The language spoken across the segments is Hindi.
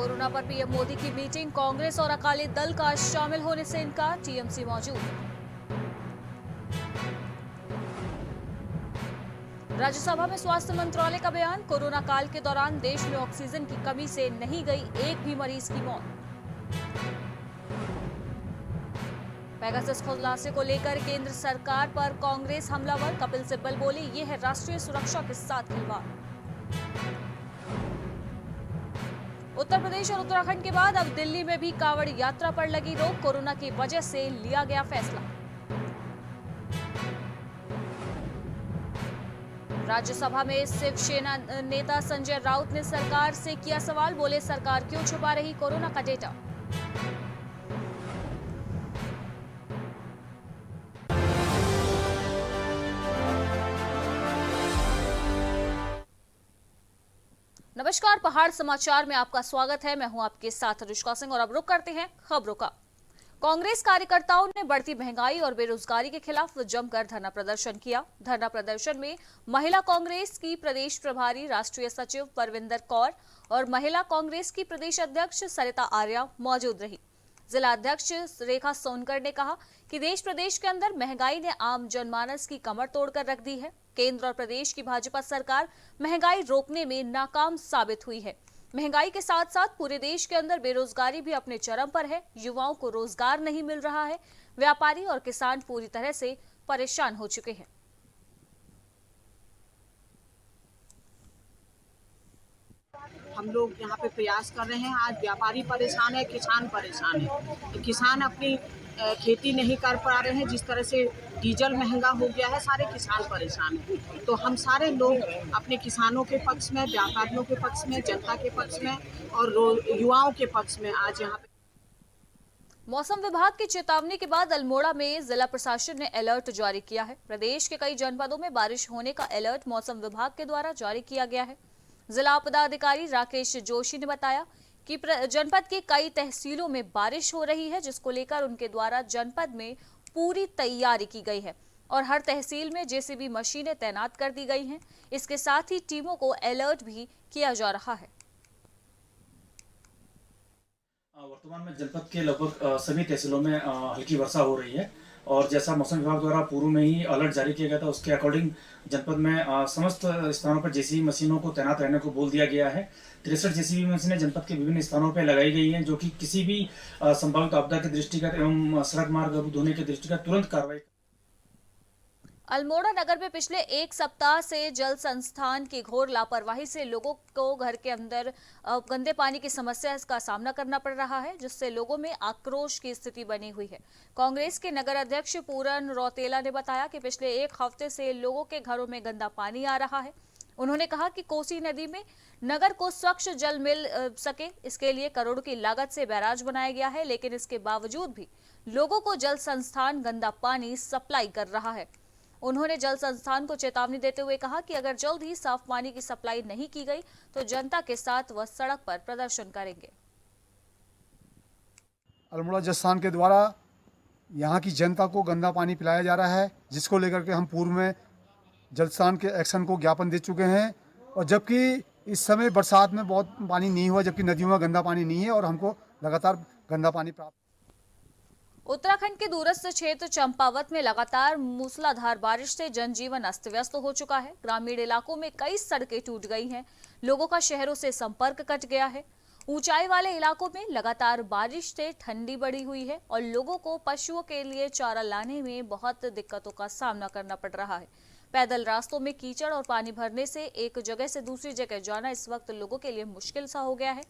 कोरोना पर पीएम मोदी की मीटिंग, कांग्रेस और अकाली दल का शामिल होने से इनकार, टीएमसी मौजूद। राज्यसभा में स्वास्थ्य मंत्रालय का बयान, कोरोना काल के दौरान देश में ऑक्सीजन की कमी से नहीं गई एक भी मरीज की मौत। पेगासस खुलासे को लेकर केंद्र सरकार पर कांग्रेस हमलावर, कपिल सिब्बल बोले ये है राष्ट्रीय सुरक्षा के साथ खिलवाड़। उत्तर प्रदेश और उत्तराखंड के बाद अब दिल्ली में भी कांवड़ यात्रा पर लगी रोक, कोरोना की वजह से लिया गया फैसला। राज्यसभा में शिवसेना नेता संजय राउत ने सरकार से किया सवाल, बोले सरकार क्यों छुपा रही कोरोना का डेटा। नमस्कार, पहाड़ समाचार में आपका स्वागत है। मैं हूं आपके साथ अनुष्का सिंह और अब रुक करते हैं खबरों का। कांग्रेस कार्यकर्ताओं ने बढ़ती महंगाई और बेरोजगारी के खिलाफ जमकर धरना प्रदर्शन किया। धरना प्रदर्शन में महिला कांग्रेस की प्रदेश प्रभारी राष्ट्रीय सचिव परविंदर कौर और महिला कांग्रेस की प्रदेश अध्यक्ष सरिता आर्या मौजूद रही। जिला अध्यक्ष रेखा सोनकर ने कहा कि देश प्रदेश के अंदर महंगाई ने आम जनमानस की कमर तोड़कर रख दी है। केंद्र और प्रदेश की भाजपा सरकार महंगाई रोकने में नाकाम साबित हुई है। महंगाई के साथ साथ पूरे देश के अंदर बेरोजगारी भी अपने चरम पर है। युवाओं को रोजगार नहीं मिल रहा है। व्यापारी और किसान पूरी तरह से परेशान हो चुके हैं। हम लोग यहाँ पे प्रयास कर रहे हैं। आज व्यापारी परेशान है, किसान परेशान है। किसान अपनी खेती नहीं कर पा रहे हैं। जिस तरह से डीजल महंगा हो गया है, सारे किसान परेशान हैं। तो हम सारे लोग अपने किसानों के पक्ष में, व्यापारियों के पक्ष में, जनता के पक्ष में और युवाओं के पक्ष में आज यहाँ पे। मौसम विभाग की चेतावनी के बाद अल्मोड़ा में जिला प्रशासन ने अलर्ट जारी किया है। प्रदेश के कई जनपदों में बारिश होने का अलर्ट मौसम विभाग के द्वारा जारी किया गया है। जिला आपदा अधिकारी राकेश जोशी ने बताया कि जनपद की कई तहसीलों में बारिश हो रही है, जिसको लेकर उनके द्वारा जनपद में पूरी तैयारी की गई है और हर तहसील में जेसीबी मशीनें तैनात कर दी गई हैं। इसके साथ ही टीमों को अलर्ट भी किया जा रहा है। वर्तमान में जनपद के लगभग सभी तहसीलों में हल्की वर्षा हो रही है और जैसा मौसम विभाग द्वारा पूर्व में ही अलर्ट जारी किया गया था, उसके अकॉर्डिंग जनपद में समस्त स्थानों पर जेसीबी मशीनों को तैनात रहने को बोल दिया गया है। 63 जेसीबी मशीनें जनपद के विभिन्न स्थानों पर लगाई गई हैं, जो कि किसी भी संभावित आपदा के दृष्टिगत एवं सड़क मार्ग अवरुद्ध होने के दृष्टिगत तुरंत कार्रवाई। अल्मोड़ा नगर में पिछले एक सप्ताह से जल संस्थान की घोर लापरवाही से लोगों को घर के अंदर गंदे पानी की समस्या का सामना करना पड़ रहा है, जिससे लोगों में आक्रोश की स्थिति बनी हुई है। कांग्रेस के नगर अध्यक्ष पूरन रौतेला ने बताया कि पिछले एक हफ्ते से लोगों के घरों में गंदा पानी आ रहा है। उन्होंने कहा कि कोसी नदी में नगर को स्वच्छ जल मिल सके, इसके लिए करोड़ों की लागत से बैराज बनाया गया है, लेकिन इसके बावजूद भी लोगों को जल संस्थान गंदा पानी सप्लाई कर रहा है। उन्होंने जल संस्थान को चेतावनी देते हुए कहा कि अगर जल्द ही साफ पानी की सप्लाई नहीं की गई तो जनता के साथ वह सड़क पर प्रदर्शन करेंगे। अल्मोड़ा जल संस्थान के द्वारा यहाँ की जनता को गंदा पानी पिलाया जा रहा है, जिसको लेकर के हम पूर्व में जल संस्थान के एक्शन को ज्ञापन दे चुके हैं। और जबकि इस समय बरसात में बहुत पानी नहीं हुआ, जबकि नदियों में गंदा पानी नहीं है और हमको लगातार गंदा पानी प्राप्त। उत्तराखंड के दूरस्थ क्षेत्र चंपावत में लगातार मूसलाधार बारिश से जनजीवन अस्त व्यस्त हो चुका है। ग्रामीण इलाकों में कई सड़कें टूट गई हैं। लोगों का शहरों से संपर्क कट गया है। ऊंचाई वाले इलाकों में लगातार बारिश से ठंडी बढ़ी हुई है और लोगों को पशुओं के लिए चारा लाने में बहुत दिक्कतों का सामना करना पड़ रहा है। पैदल रास्तों में कीचड़ और पानी भरने से एक जगह से दूसरी जगह जाना इस वक्त लोगों के लिए मुश्किल सा हो गया है।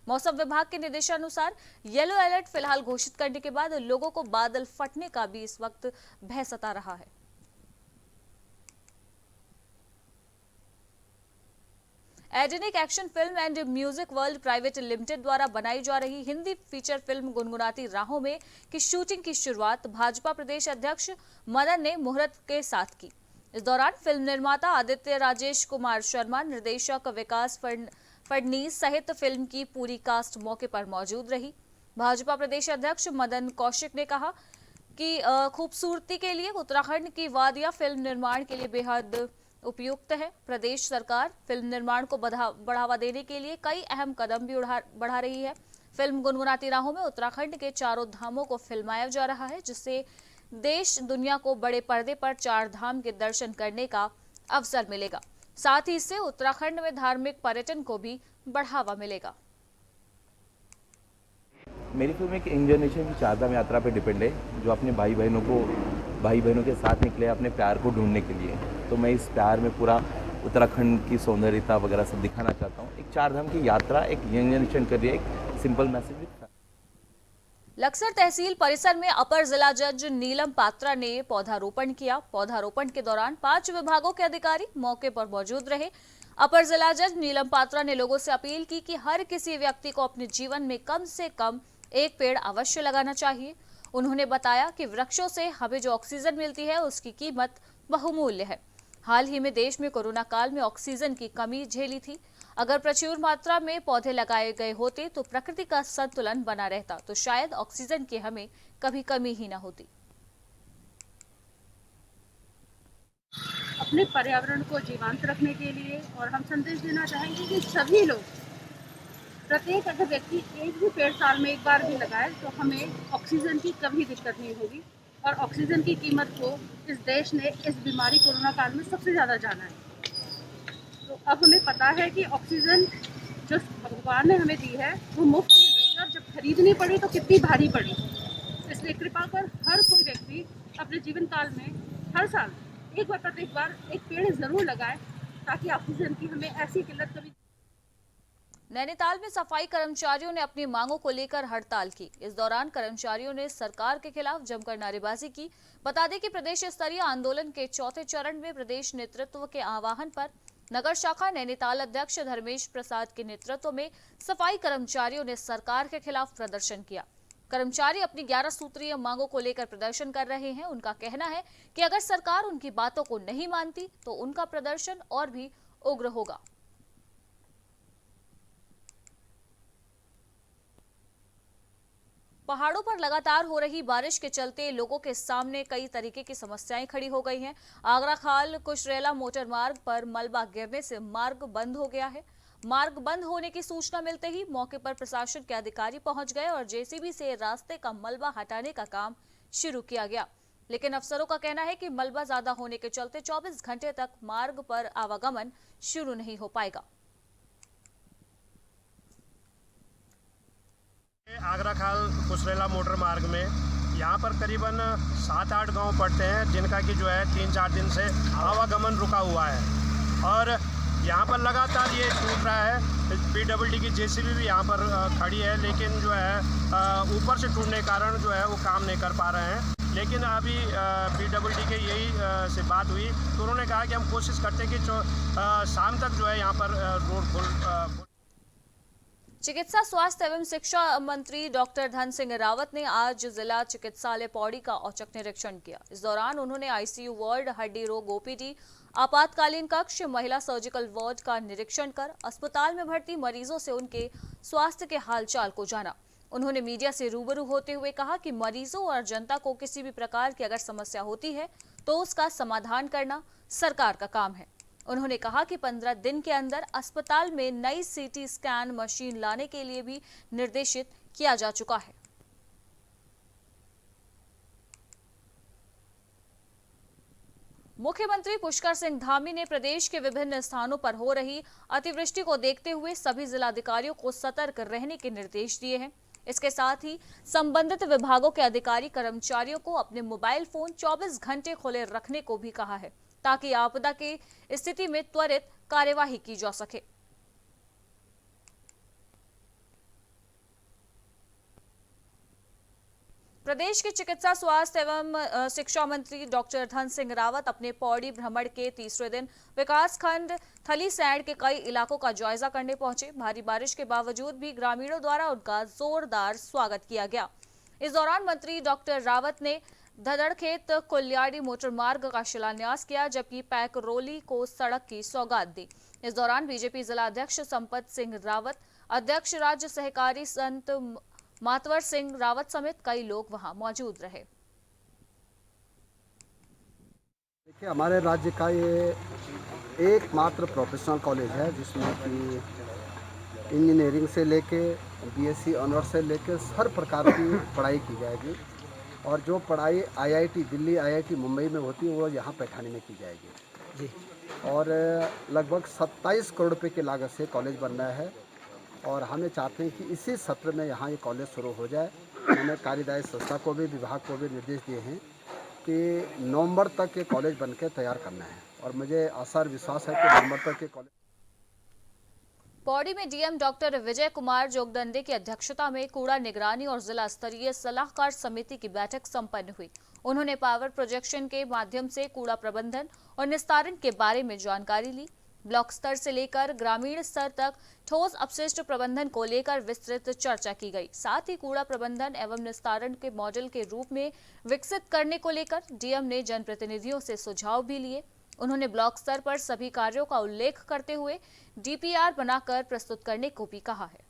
मौसम विभाग के निर्देशानुसार येलो अलर्ट फिलहाल घोषित करने के बाद लोगों को बादल फटने का भी इस वक्त भय सता रहा है। एडेनिक action film and music world private limited द्वारा बनाई जा रही हिंदी फीचर फिल्म गुनगुनाती राहों में की शूटिंग की शुरुआत भाजपा प्रदेश अध्यक्ष मदन ने मुहूर्त के साथ की। इस दौरान फिल्म निर्माता आदित्य राजेश कुमार शर्मा, निर्देशक विकास फडनीस सहित फिल्म की पूरी कास्ट मौके पर मौजूद रही। भाजपा प्रदेश अध्यक्ष मदन कौशिक ने कहा कि खूबसूरती के लिए उत्तराखंड की वादियां फिल्म निर्माण के लिए बेहद उपयुक्त है। प्रदेश सरकार फिल्म निर्माण को बढ़ावा देने के लिए कई अहम कदम भी बढ़ा रही है। फिल्म गुनगुनाती राहों में उत्तराखंड के चारों धामों को फिल्माया जा रहा है, जिससे देश दुनिया को बड़े पर्दे पर चार धाम के दर्शन करने का अवसर मिलेगा। साथ ही इससे उत्तराखंड में धार्मिक पर्यटन को भी बढ़ावा मिलेगा। मेरी फिल्म एक यंग जनरेशन की चारधाम यात्रा पे डिपेंड है, जो अपने भाई बहनों के साथ निकले अपने प्यार को ढूंढने के लिए। तो मैं इस प्यार में पूरा उत्तराखंड की सौंदर्यता वगैरह सब दिखाना चाहता हूँ। एक चारधाम की यात्रा एक यंग जनरेशन कर रही है, एक सिंपल मैसेज। लक्सर तहसील परिसर में अपर जिला जज नीलम पात्रा ने पौधारोपण किया। पौधारोपण के दौरान 5 विभागों के अधिकारी मौके पर मौजूद रहे। अपर जिला जज नीलम पात्रा ने लोगों से अपील की कि हर किसी व्यक्ति को अपने जीवन में कम से कम एक पेड़ अवश्य लगाना चाहिए। उन्होंने बताया कि वृक्षों से हमें जो ऑक्सीजन मिलती है उसकी कीमत बहुमूल्य है। हाल ही में देश में कोरोना काल में ऑक्सीजन की कमी झेली थी। अगर प्रचुर मात्रा में पौधे लगाए गए होते तो प्रकृति का संतुलन बना रहता, तो शायद ऑक्सीजन की हमें कभी कमी ही न होती। अपने पर्यावरण को जीवंत रखने के लिए और हम संदेश देना चाहेंगे कि सभी लोग, प्रत्येक अगर व्यक्ति एक भी पेड़ साल में एक बार भी लगाए तो हमें ऑक्सीजन की कभी दिक्कत नहीं होगी। और ऑक्सीजन की कीमत को इस देश ने इस बीमारी कोरोना काल में सबसे ज़्यादा जाना है। तो अब हमें पता है कि ऑक्सीजन जो भगवान ने हमें दी है वो मुफ्त मिल रही है, और जब खरीदनी पड़ी तो कितनी भारी पड़ी। इसलिए कृपा कर हर कोई व्यक्ति अपने जीवन काल में हर साल एक बार प्रत्येक बार एक पेड़ जरूर लगाए, ताकि ऑक्सीजन की हमें ऐसी किल्लत कभी। नैनीताल में सफाई कर्मचारियों ने अपनी मांगों को लेकर हड़ताल की। इस दौरान कर्मचारियों ने सरकार के खिलाफ जमकर नारेबाजी की। बता दें कि प्रदेश स्तरीय आंदोलन के चौथे चरण में प्रदेश नेतृत्व के आह्वान पर नगर शाखा नैनीताल अध्यक्ष धर्मेश प्रसाद के नेतृत्व में सफाई कर्मचारियों ने सरकार के खिलाफ प्रदर्शन किया। कर्मचारी अपनी 11 सूत्रीय मांगों को लेकर प्रदर्शन कर रहे हैं। उनका कहना है कि अगर सरकार उनकी बातों को नहीं मानती तो उनका प्रदर्शन और भी उग्र होगा। पहाड़ों पर लगातार हो रही बारिश के चलते लोगों के सामने कई तरीके की समस्याएं खड़ी हो गई हैं। आगरा खाल कुशरेला मोटर मार्ग पर मलबा गिरने से मार्ग बंद हो गया है। मार्ग बंद होने की सूचना मिलते ही मौके पर प्रशासन के अधिकारी पहुंच गए और जेसीबी से रास्ते का मलबा हटाने का काम शुरू किया गया। लेकिन अफसरों का कहना है कि मलबा ज्यादा होने के चलते 24 घंटे तक मार्ग पर आवागमन शुरू नहीं हो पाएगा। आगरा खाल कुशरेला मोटर मार्ग में यहाँ पर करीबन 7-8 गांव पड़ते हैं, जिनका कि जो है 3-4 दिन से आवागमन रुका हुआ है और यहाँ पर लगातार ये टूट रहा है। PWD की जेसीबी भी यहाँ पर खड़ी है, लेकिन जो है ऊपर से टूटने के कारण जो है वो काम नहीं कर पा रहे हैं। लेकिन अभी PWD के यही से बात हुई तो उन्होंने कहा कि हम कोशिश करते हैं कि शाम तक जो है यहाँ पर रोड खोल। चिकित्सा स्वास्थ्य एवं शिक्षा मंत्री डॉक्टर धन सिंह रावत ने आज जिला चिकित्सालय पौड़ी का औचक निरीक्षण किया। इस दौरान उन्होंने आईसीयू वार्ड, हड्डी रोग ओपीडी, आपातकालीन कक्ष, महिला सर्जिकल वार्ड का निरीक्षण कर अस्पताल में भर्ती मरीजों से उनके स्वास्थ्य के हालचाल को जाना। उन्होंने मीडिया से रूबरू होते हुए कहा कि मरीजों और जनता को किसी भी प्रकार की अगर समस्या होती है तो उसका समाधान करना सरकार का काम है। उन्होंने कहा कि 15 दिन के अंदर अस्पताल में नई सीटी स्कैन मशीन लाने के लिए भी निर्देशित किया जा चुका है। मुख्यमंत्री पुष्कर सिंह धामी ने प्रदेश के विभिन्न स्थानों पर हो रही अतिवृष्टि को देखते हुए सभी जिलाधिकारियों को सतर्क रहने के निर्देश दिए हैं। इसके साथ ही संबंधित विभागों के अधिकारी कर्मचारियों को अपने मोबाइल फोन 24 घंटे खुले रखने को भी कहा है, ताकि आपदा की स्थिति में त्वरित कार्यवाही की जा सके। प्रदेश के चिकित्सा स्वास्थ्य एवं शिक्षा मंत्री डॉक्टर धन सिंह रावत अपने पौड़ी भ्रमण के तीसरे दिन विकासखंड थलीसैंण के कई इलाकों का जायजा करने पहुंचे। भारी बारिश के बावजूद भी ग्रामीणों द्वारा उनका जोरदार स्वागत किया गया। इस दौरान मंत्री डॉक्टर रावत ने धदड़खेत कुल्याड़ी मोटर मार्ग का शिलान्यास किया, जबकि पैकरोली को सड़क की सौगात दी। इस दौरान बीजेपी जिला अध्यक्ष संपत सिंह रावत, अध्यक्ष राज्य सहकारी संत मातवर सिंह रावत समेत कई लोग वहां मौजूद रहे। देखिए, हमारे राज्य का ये एकमात्र प्रोफेशनल कॉलेज है जिसमें कि इंजीनियरिंग से लेके बीएससी ऑनर्स से लेके हर प्रकार की पढ़ाई की जाएगी और जो पढ़ाई आईआईटी दिल्ली, आईआईटी मुंबई में होती है वो यहाँ पैठानी में की जाएगी जी। और लगभग 27 करोड़ रुपए की लागत से कॉलेज बन रहा है और हमें चाहते हैं कि इसी सत्र में यहाँ ये कॉलेज शुरू हो जाए। मैंने कार्यदायी संस्था को भी, विभाग को भी निर्देश दिए हैं कि नवंबर तक ये कॉलेज बनकर तैयार करना है और मुझे आशा और विश्वास है कि नवंबर तक ये कॉलेज। पौड़ी में डीएम डॉक्टर विजय कुमार जोगदंडे की अध्यक्षता में कूड़ा निगरानी और जिला स्तरीय सलाहकार समिति की बैठक संपन्न हुई। उन्होंने पावर प्रोजेक्शन के माध्यम से कूड़ा प्रबंधन और निस्तारण के बारे में जानकारी ली। ब्लॉक स्तर से लेकर ग्रामीण स्तर तक ठोस अपशिष्ट प्रबंधन को लेकर विस्तृत चर्चा की गई। साथ ही कूड़ा प्रबंधन एवं निस्तारण के मॉडल के रूप में विकसित करने को लेकर डीएम ने जनप्रतिनिधियों से सुझाव भी लिए। उन्होंने ब्लॉक स्तर पर सभी कार्यों का उल्लेख करते हुए डीपीआर बनाकर प्रस्तुत करने को भी कहा है।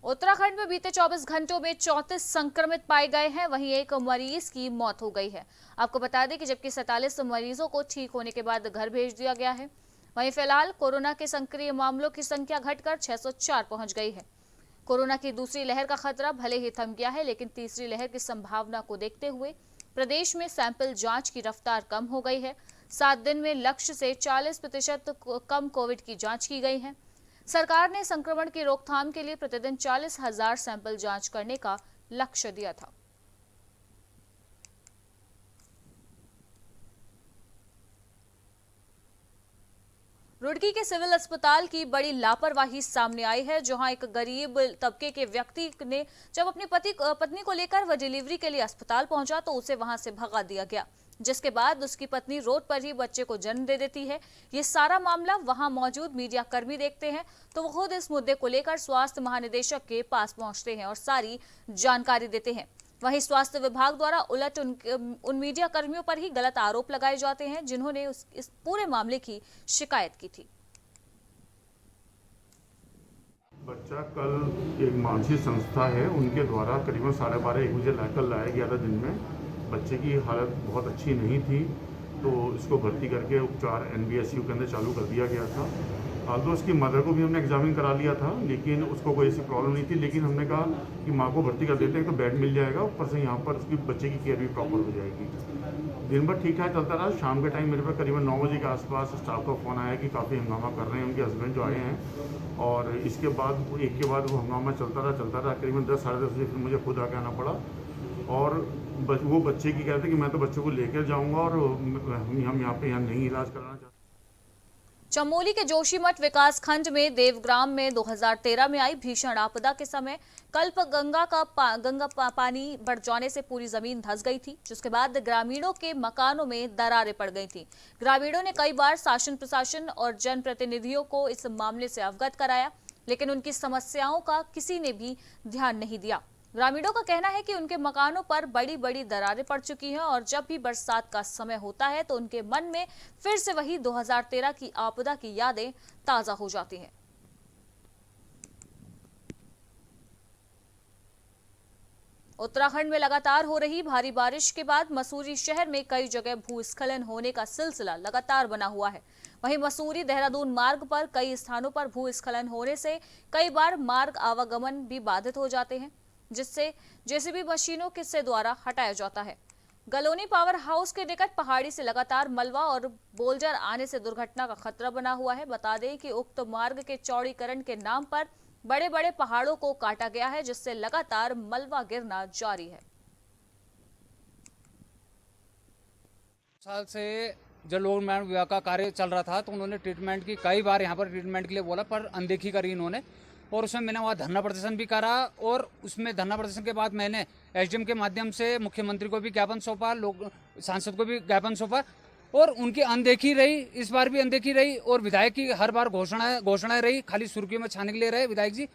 उत्तराखंड में बीते 24 घंटों में 34 संक्रमित पाए गए हैं, वहीं एक मरीज की मौत हो गई है। आपको बता दें कि जबकि 47 मरीजों को ठीक होने के बाद घर भेज दिया गया है। वहीं फिलहाल कोरोना के सक्रिय मामलों की संख्या घटकर 604 पहुंच गई है। कोरोना की दूसरी लहर का खतरा भले ही थम गया है, लेकिन तीसरी लहर की संभावना को देखते हुए प्रदेश में सैंपल जांच की रफ्तार कम हो गई है। 7 दिन में लक्ष्य से 40% कम कोविड की जांच की गई है। सरकार ने संक्रमण की रोकथाम के लिए प्रतिदिन 40,000 सैंपल जांच करने का लक्ष्य दिया था। रुड़की के सिविल अस्पताल की बड़ी लापरवाही सामने आई है, जहां एक गरीब तबके के व्यक्ति ने जब अपनी पत्नी को लेकर वह डिलीवरी के लिए अस्पताल पहुंचा तो उसे वहां से भगा दिया गया, जिसके बाद उसकी पत्नी रोड पर ही बच्चे को जन्म दे देती है। ये सारा मामला वहां मौजूद मीडिया कर्मी देखते हैं तो वो खुद इस मुद्दे को लेकर स्वास्थ्य महानिदेशक के पास पहुंचते हैं और सारी जानकारी देते हैं। वहीं स्वास्थ्य विभाग द्वारा उलट उन मीडिया कर्मियों पर ही गलत आरोप लगाए जाते हैं जिन्होंने इस पूरे मामले की शिकायत की थी। बच्चा कल एक मानसिक संस्था है उनके द्वारा करीबन 12:30-1 बजे लाकर लाया गया था। दिन में बच्चे की हालत बहुत अच्छी नहीं थी तो इसको भर्ती करके उपचार NBSU के अंदर चालू कर दिया गया था। तो उसकी मदर को भी हमने एग्जामिन करा लिया था, लेकिन उसको कोई ऐसी प्रॉब्लम नहीं थी। लेकिन हमने कहा कि माँ को भर्ती कर देते हैं तो बेड मिल जाएगा, ऊपर से यहाँ पर उसकी बच्चे की केयर भी प्रॉपर हो जाएगी। दिन भर ठीक ठाक चलता रहा। शाम के टाइम मेरे पास करीबन 9 बजे के आसपास स्टाफ का फ़ोन आया कि काफ़ी हंगामा कर रहे हैं उनके हस्बैंड जो आए हैं, और इसके बाद एक के बाद वो हंगामा चलता रहा। करीबन 10-10:30 बजे फिर मुझे खुद आके आना पड़ा और वो बच्चे की कहते कि मैं तो बच्चे को लेकर जाऊँगा और हम यहाँ नहीं इलाज कराना चाहते। चमोली के जोशीमठ विकास खंड में देवग्राम में 2013 में आई भीषण आपदा के समय कल्प गंगा का पानी बढ़ जाने से पूरी जमीन धंस गई थी, जिसके बाद ग्रामीणों के मकानों में दरारें पड़ गई थी। ग्रामीणों ने कई बार शासन प्रशासन और जनप्रतिनिधियों को इस मामले से अवगत कराया, लेकिन उनकी समस्याओं का किसी ने भी ध्यान नहीं दिया। ग्रामीणों का कहना है कि उनके मकानों पर बड़ी बड़ी दरारें पड़ चुकी हैं और जब भी बरसात का समय होता है तो उनके मन में फिर से वही 2013 की आपदा की यादें ताजा हो जाती हैं। उत्तराखंड में लगातार हो रही भारी बारिश के बाद मसूरी शहर में कई जगह भूस्खलन होने का सिलसिला लगातार बना हुआ है। वहीं मसूरी देहरादून मार्ग पर कई स्थानों पर भूस्खलन होने से कई बार मार्ग आवागमन भी बाधित हो जाते हैं, जिससे जेसीबी मशीनों के द्वारा हटाया जाता है। गलोनी पावर हाउस के निकट पहाड़ी से लगातार मलबा और बोल्डर आने से दुर्घटना का खतरा बना हुआ है। बता दें कि उक्त मार्ग के चौड़ीकरण के नाम पर बड़े बड़े पहाड़ों को काटा गया है, जिससे लगातार मलबा गिरना जारी है। साल से जल निर्माण विभाग का कार्य चल रहा था तो उन्होंने ट्रीटमेंट की, कई बार यहाँ पर ट्रीटमेंट के लिए बोला पर अनदेखी करी इन्होंने, और उसमें मैंने वहाँ धरना प्रदर्शन भी करा और उसमें धरना प्रदर्शन के बाद मैंने SDM के माध्यम से मुख्यमंत्री को भी ज्ञापन सौंपा, लोग सांसद को भी ज्ञापन सौंपा और उनकी अनदेखी रही। इस बार भी अनदेखी रही और विधायक की हर बार घोषणाएं रही, खाली सुर्खियों में छाने के लिए रहे विधायक जी,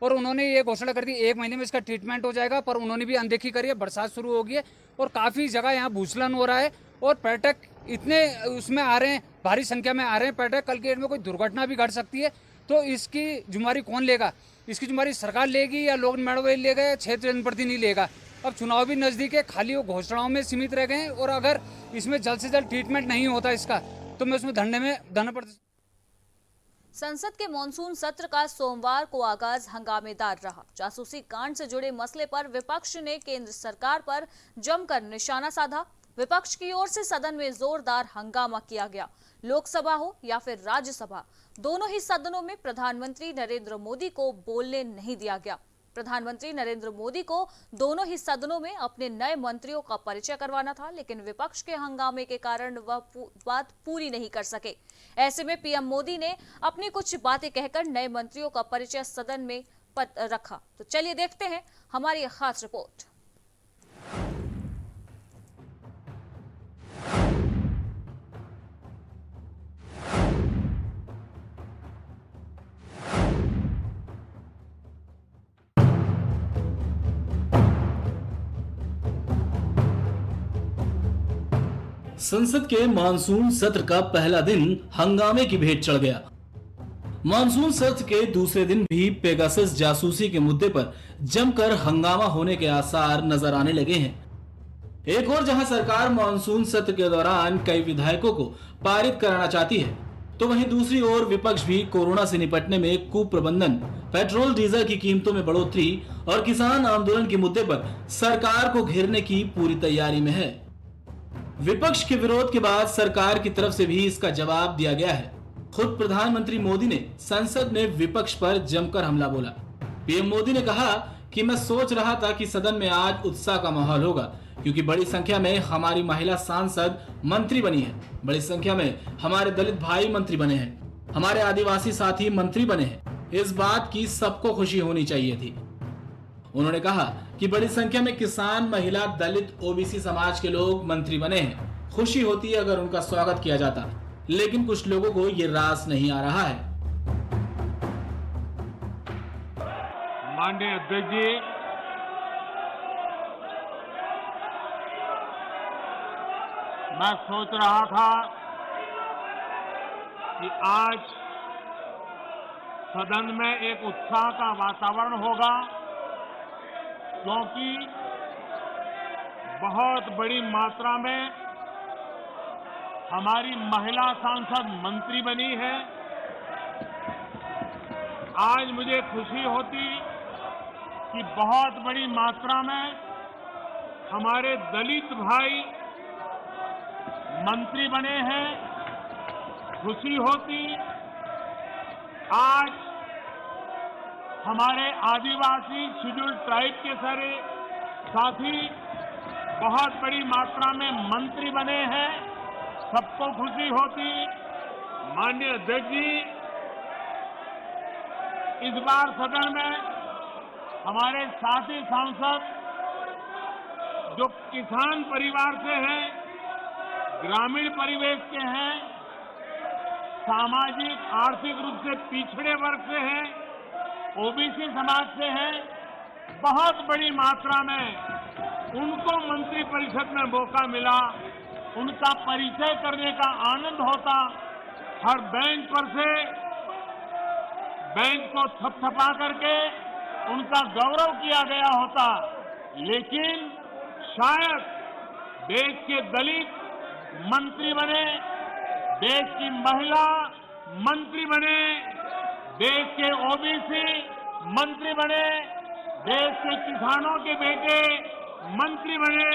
और उन्होंने ये घोषणा कर दी 1 महीने में इसका ट्रीटमेंट हो जाएगा, पर उन्होंने भी अनदेखी करी है। बरसात शुरू हो गई है और काफ़ी जगह यहाँ भूस्खलन हो रहा है और पर्यटक इतने उसमें आ रहे हैं, भारी संख्या में आ रहे हैं पर्यटक, कल के डेट में कोई दुर्घटना भी घट सकती है। तो इसकी जिम्मेदारी कौन लेगा? इसकी जिम्मेदारी सरकार लेगी या लोक निर्माण विभाग लेगा या क्षेत्र जनप्रतिनिधि लेगा? अब चुनाव भी नज़दीक है, खाली वो घोषणाओं में सीमित रह गए हैं। और अगर इसमें जल्द से जल्द ट्रीटमेंट नहीं होता इसका, तो मैं उसमें धरना प्रदर्शन। संसद के मॉनसून सत्र का सोमवार को आगाज हंगामेदार रहा। जासूसी कांड से जुड़े मसले पर विपक्ष ने केंद्र सरकार पर जमकर निशाना साधा। विपक्ष की ओर से सदन में जोरदार हंगामा किया गया। लोकसभा हो या फिर राज्यसभा, दोनों ही सदनों में प्रधानमंत्री नरेंद्र मोदी को बोलने नहीं दिया गया। प्रधानमंत्री नरेंद्र मोदी को दोनों ही सदनों में अपने नए मंत्रियों का परिचय करवाना था, लेकिन विपक्ष के हंगामे के कारण वह बात पूरी नहीं कर सके। ऐसे में पीएम मोदी ने अपनी कुछ बातें कहकर नए मंत्रियों का परिचय सदन में रखा। तो चलिए देखते हैं हमारी यह खास रिपोर्ट। संसद के मानसून सत्र का पहला दिन हंगामे की भेंट चढ़ गया। मानसून सत्र के दूसरे दिन भी पेगासस जासूसी के मुद्दे पर जमकर हंगामा होने के आसार नजर आने लगे हैं। एक और जहां सरकार मानसून सत्र के दौरान कई विधायकों को पारित कराना चाहती है, तो वहीं दूसरी ओर विपक्ष भी कोरोना से निपटने में कुप्रबंधन, पेट्रोल डीजल की कीमतों में बढ़ोतरी और किसान आंदोलन के मुद्दे पर सरकार को घेरने की पूरी तैयारी में है। विपक्ष के विरोध के बाद सरकार की तरफ से भी इसका जवाब दिया गया है। खुद प्रधानमंत्री मोदी ने संसद में विपक्ष पर जमकर हमला बोला। पीएम मोदी ने कहा कि मैं सोच रहा था कि सदन में आज उत्साह का माहौल होगा, क्योंकि बड़ी संख्या में हमारी महिला सांसद मंत्री बनी है, बड़ी संख्या में हमारे दलित भाई मंत्री बने हैं, हमारे आदिवासी साथी मंत्री बने हैं। इस बात की सबको खुशी होनी चाहिए थी। उन्होंने कहा कि बड़ी संख्या में किसान, महिला, दलित, ओबीसी समाज के लोग मंत्री बने हैं। खुशी होती है अगर उनका स्वागत किया जाता, लेकिन कुछ लोगों को ये रास नहीं आ रहा है। माननीय अध्यक्ष जी, मैं सोच रहा था कि आज सदन में एक उत्साह का वातावरण होगा, क्योंकि बहुत बड़ी मात्रा में हमारी महिला सांसद मंत्री बनी है। आज मुझे खुशी होती कि बहुत बड़ी मात्रा में हमारे दलित भाई मंत्री बने हैं। खुशी होती आज हमारे आदिवासी शेड्यूल ट्राइब के सारे साथी बहुत बड़ी मात्रा में मंत्री बने हैं। सबको खुशी होती। माननीय अध्यक्ष जी, इस बार सदन में हमारे साथी सांसद जो किसान परिवार से हैं, ग्रामीण परिवेश के हैं, सामाजिक आर्थिक रूप से पिछड़े वर्ग से हैं, ओबीसी समाज से है, बहुत बड़ी मात्रा में उनको मंत्री परिषद में मौका मिला। उनका परिचय करने का आनंद होता। हर बेंच पर से बेंच को थपथपा करके उनका गौरव किया गया होता, लेकिन शायद देश के दलित मंत्री बने, देश की महिला मंत्री बने, देश के ओबीसी मंत्री बने, देश के किसानों के बेटे मंत्री बने।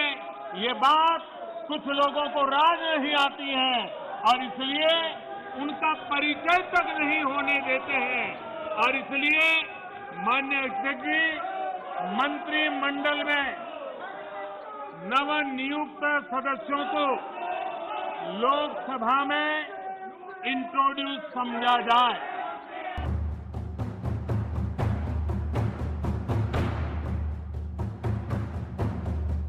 ये बात कुछ लोगों को राज नहीं आती है और इसलिए उनका परिचय तक नहीं होने देते हैं। और इसलिए माननीय अध्यक्ष जी, मंत्रिमंडल में नवनियुक्त सदस्यों को लोकसभा में इंट्रोड्यूस समझा जाए।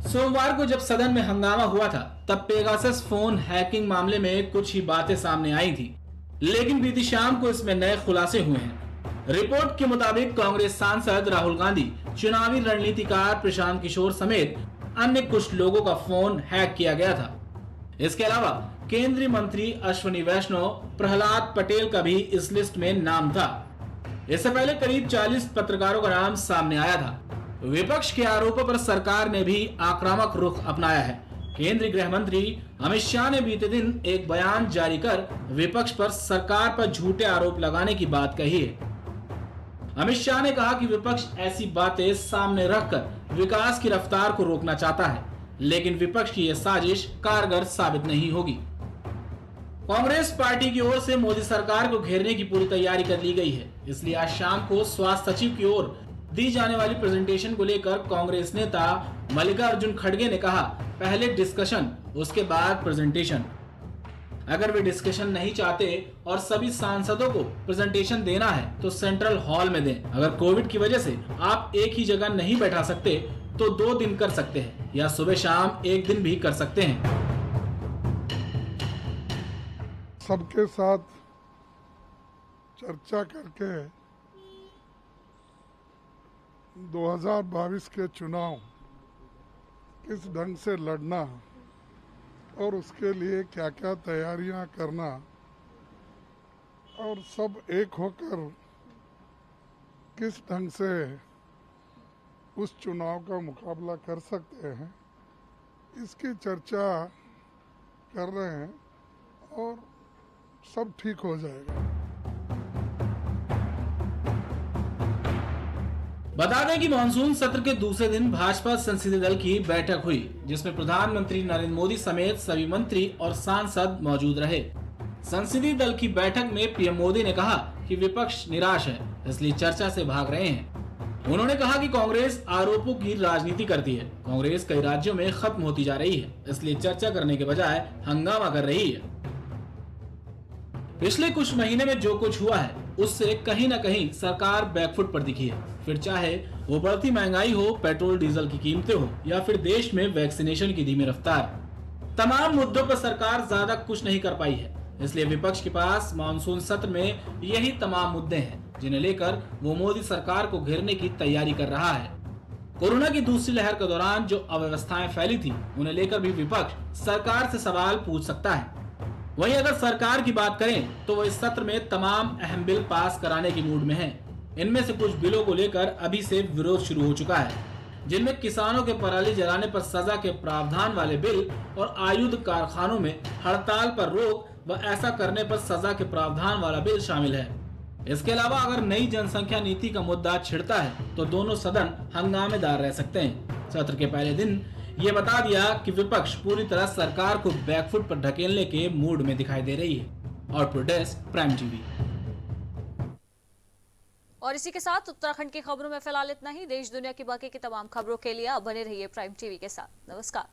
सोमवार को जब सदन में हंगामा हुआ था, तब पेगासस फोन हैकिंग मामले में कुछ ही बातें सामने आई थी, लेकिन बीती शाम को इसमें नए खुलासे हुए हैं। रिपोर्ट के मुताबिक कांग्रेस सांसद राहुल गांधी, चुनावी रणनीतिकार प्रशांत किशोर समेत अन्य कुछ लोगों का फोन हैक किया गया था। इसके अलावा केंद्रीय मंत्री अश्विनी वैष्णव, प्रहलाद पटेल का भी इस लिस्ट में नाम था। इससे पहले करीब 40 पत्रकारों का नाम सामने आया था। विपक्ष के आरोपों पर सरकार ने भी आक्रामक रुख अपनाया है। केंद्रीय गृह मंत्री अमित शाह ने बीते दिन एक बयान जारी कर विपक्ष पर सरकार पर झूठे आरोप लगाने की बात कही है। अमित शाह ने कहा कि विपक्ष ऐसी बातें सामने रखकर विकास की रफ्तार को रोकना चाहता है, लेकिन विपक्ष की यह साजिश कारगर साबित नहीं होगी। कांग्रेस पार्टी की ओर से मोदी सरकार को घेरने की पूरी तैयारी कर ली गई है, इसलिए आज शाम को स्वास्थ्य सचिव की ओर दी जाने वाली प्रेजेंटेशन को लेकर कांग्रेस नेता मल्लिकार्जुन खड़गे ने कहा, पहले डिस्कशन उसके बाद प्रेजेंटेशन। अगर वे डिस्कशन नहीं चाहते और सभी सांसदों को प्रेजेंटेशन देना है तो सेंट्रल हॉल में दें। अगर कोविड की वजह से आप एक ही जगह नहीं बैठा सकते तो 2 दिन कर सकते हैं या सुबह शाम 1 दिन भी कर सकते हैं। सबके साथ चर्चा करके 2022 के चुनाव किस ढंग से लड़ना और उसके लिए क्या क्या तैयारियां करना और सब एक होकर किस ढंग से उस चुनाव का मुकाबला कर सकते हैं, इसकी चर्चा कर रहे हैं और सब ठीक हो जाएगा। बता दें कि मानसून सत्र के दूसरे दिन भाजपा संसदीय दल की बैठक हुई, जिसमें प्रधानमंत्री नरेंद्र मोदी समेत सभी मंत्री और सांसद मौजूद रहे। संसदीय दल की बैठक में पीएम मोदी ने कहा कि विपक्ष निराश है, इसलिए चर्चा से भाग रहे हैं। उन्होंने कहा कि कांग्रेस आरोपों की राजनीति करती है, कांग्रेस कई राज्यों में खत्म होती जा रही है, इसलिए चर्चा करने के बजाय हंगामा कर रही है। पिछले कुछ महीने में जो कुछ हुआ है उससे कहीं न कहीं सरकार बैकफुट पर दिखी है, फिर चाहे वो बढ़ती महंगाई हो, पेट्रोल डीजल की कीमतें हो या फिर देश में वैक्सीनेशन की धीमी रफ्तार। तमाम मुद्दों पर सरकार ज्यादा कुछ नहीं कर पाई है, इसलिए विपक्ष के पास मानसून सत्र में यही तमाम मुद्दे हैं जिन्हें लेकर वो मोदी सरकार को घेरने की तैयारी कर रहा है। कोरोना की दूसरी लहर के दौरान जो अव्यवस्थाएं फैली थी उन्हें लेकर भी विपक्ष सरकार से सवाल पूछ सकता है। वहीं अगर सरकार की बात करें तो वो इस सत्र में तमाम अहम बिल पास कराने की मूड में है। इनमें से कुछ बिलों को लेकर अभी से विरोध शुरू हो चुका है, जिनमें किसानों के पराली जलाने पर सजा के प्रावधान वाले बिल और आयुध कारखानों में हड़ताल पर रोक व ऐसा करने पर सजा के प्रावधान वाला बिल शामिल है। इसके अलावा अगर नई जनसंख्या नीति का मुद्दा छिड़ता है तो दोनों सदन हंगामेदार रह सकते हैं। सत्र के पहले दिन ये बता दिया कि विपक्ष पूरी तरह सरकार को बैकफुट पर ढकेलने के मूड में दिखाई दे रही है। Output desk prime TV. और इसी के साथ उत्तराखंड की खबरों में फिलहाल इतना ही। देश दुनिया की बाकी की तमाम खबरों के लिए आप बने रहिए प्राइम टीवी के साथ। नमस्कार।